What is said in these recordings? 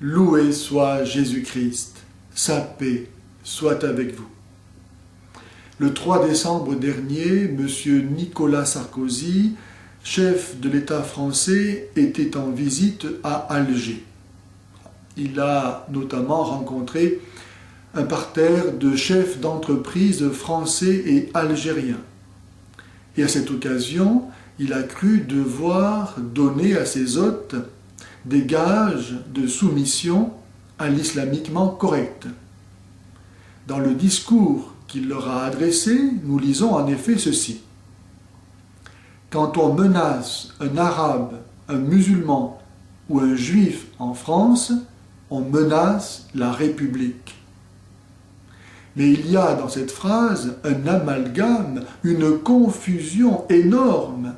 Loué soit Jésus-Christ, sa paix soit avec vous. Le 3 décembre dernier, M. Nicolas Sarkozy, chef de l'État français, était en visite à Alger. Il a notamment rencontré un parterre de chefs d'entreprise français et algériens. Et à cette occasion, il a cru devoir donner à ses hôtes des gages de soumission à l'islamiquement correct. Dans le discours qu'il leur a adressé, nous lisons en effet ceci. Quand on menace un arabe, un musulman ou un juif en France, on menace la République. Mais il y a dans cette phrase un amalgame, une confusion énorme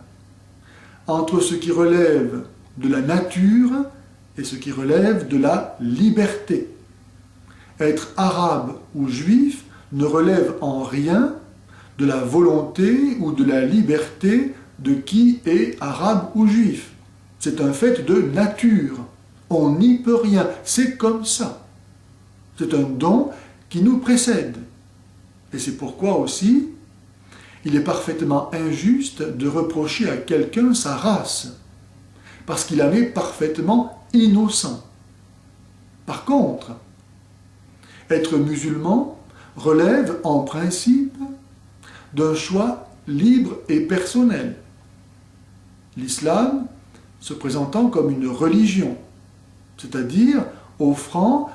entre ce qui relève de la nature et ce qui relève de la liberté. Être arabe ou juif ne relève en rien de la volonté ou de la liberté de qui est arabe ou juif. C'est un fait de nature. On n'y peut rien. C'est comme ça. C'est un don qui nous précède. Et c'est pourquoi aussi, il est parfaitement injuste de reprocher à quelqu'un sa race, parce qu'il en est parfaitement innocent. Par contre, être musulman relève en principe d'un choix libre et personnel. L'islam se présentant comme une religion, c'est-à-dire offrant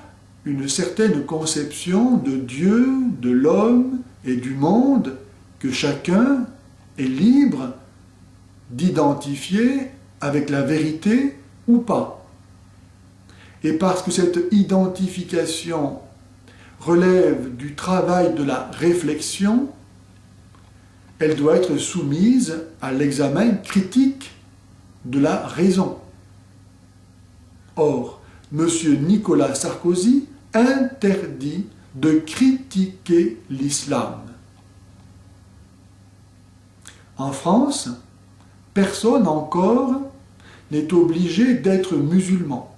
une certaine conception de Dieu, de l'homme et du monde que chacun est libre d'identifier avec la vérité ou pas. Et parce que cette identification relève du travail de la réflexion, elle doit être soumise à l'examen critique de la raison. Or, M. Nicolas Sarkozy interdit de critiquer l'islam. En France, personne encore n'est obligé d'être musulman.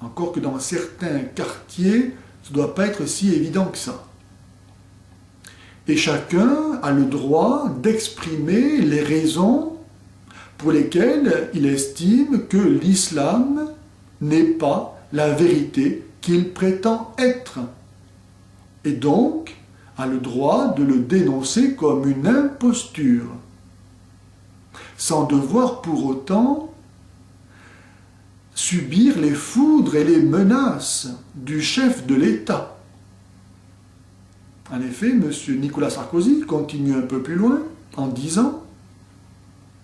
Encore que dans certains quartiers, ça ne doit pas être si évident que ça. Et chacun a le droit d'exprimer les raisons pour lesquelles il estime que l'islam n'est pas la vérité qu'il prétend être. Et donc, a le droit de le dénoncer comme une imposture, sans devoir pour autant subir les foudres et les menaces du chef de l'État. En effet, M. Nicolas Sarkozy continue un peu plus loin en disant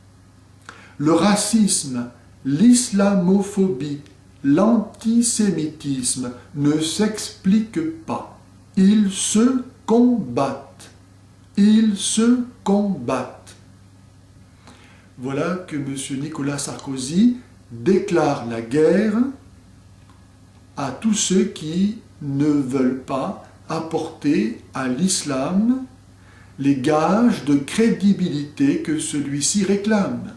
« Le racisme, l'islamophobie, l'antisémitisme ne s'expliquent pas. Ils se combattent. Ils se combattent. » Voilà que M. Nicolas Sarkozy déclare la guerre à tous ceux qui ne veulent pas apporter à l'islam les gages de crédibilité que celui-ci réclame.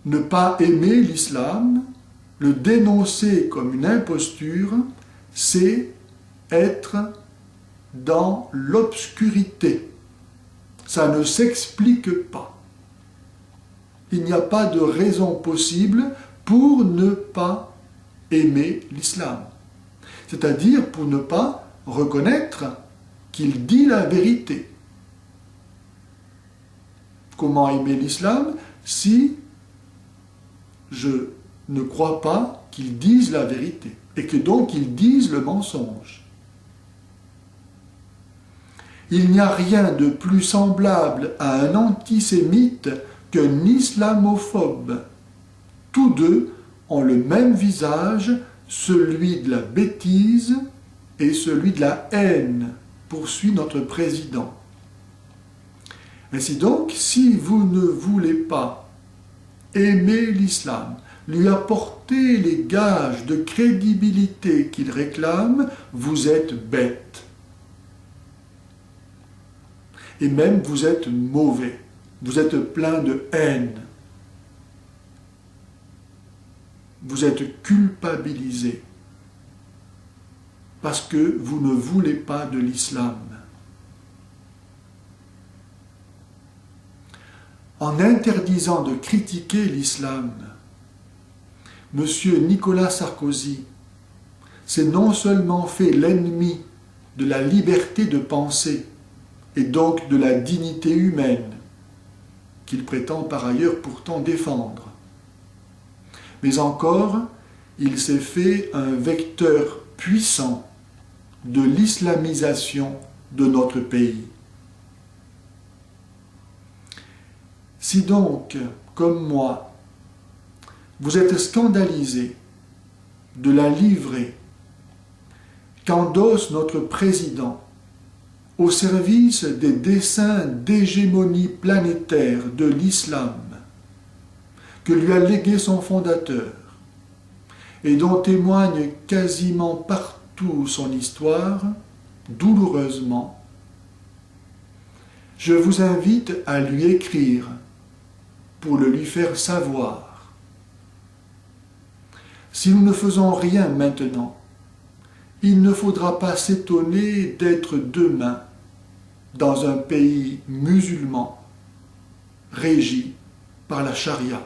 Ne pas aimer l'islam, le dénoncer comme une imposture, c'est être dans l'obscurité. Ça ne s'explique pas. Il n'y a pas de raison possible pour ne pas aimer l'islam. C'est-à-dire pour ne pas reconnaître qu'il dit la vérité. Comment aimer l'islam si je ne crois pas qu'ils disent la vérité et que donc ils disent le mensonge? Il n'y a rien de plus semblable à un antisémite qu'un islamophobe. Tous deux ont le même visage, celui de la bêtise et celui de la haine, poursuit notre président. Ainsi donc, si vous ne voulez pas aimer l'islam, lui apporter les gages de crédibilité qu'il réclame, vous êtes bête. Et même vous êtes mauvais, vous êtes plein de haine. vous êtes culpabilisé parce que vous ne voulez pas de l'islam. En interdisant de critiquer l'islam, M. Nicolas Sarkozy s'est non seulement fait l'ennemi de la liberté de penser et donc de la dignité humaine, qu'il prétend par ailleurs pourtant défendre, mais encore il s'est fait un vecteur puissant de l'islamisation de notre pays. Si donc, comme moi, vous êtes scandalisé de la livrée qu'endosse notre président au service des desseins d'hégémonie planétaire de l'islam que lui a légué son fondateur et dont témoigne quasiment partout son histoire, douloureusement, je vous invite à lui écrire pour le lui faire savoir. Si nous ne faisons rien maintenant, il ne faudra pas s'étonner d'être demain dans un pays musulman régi par la charia.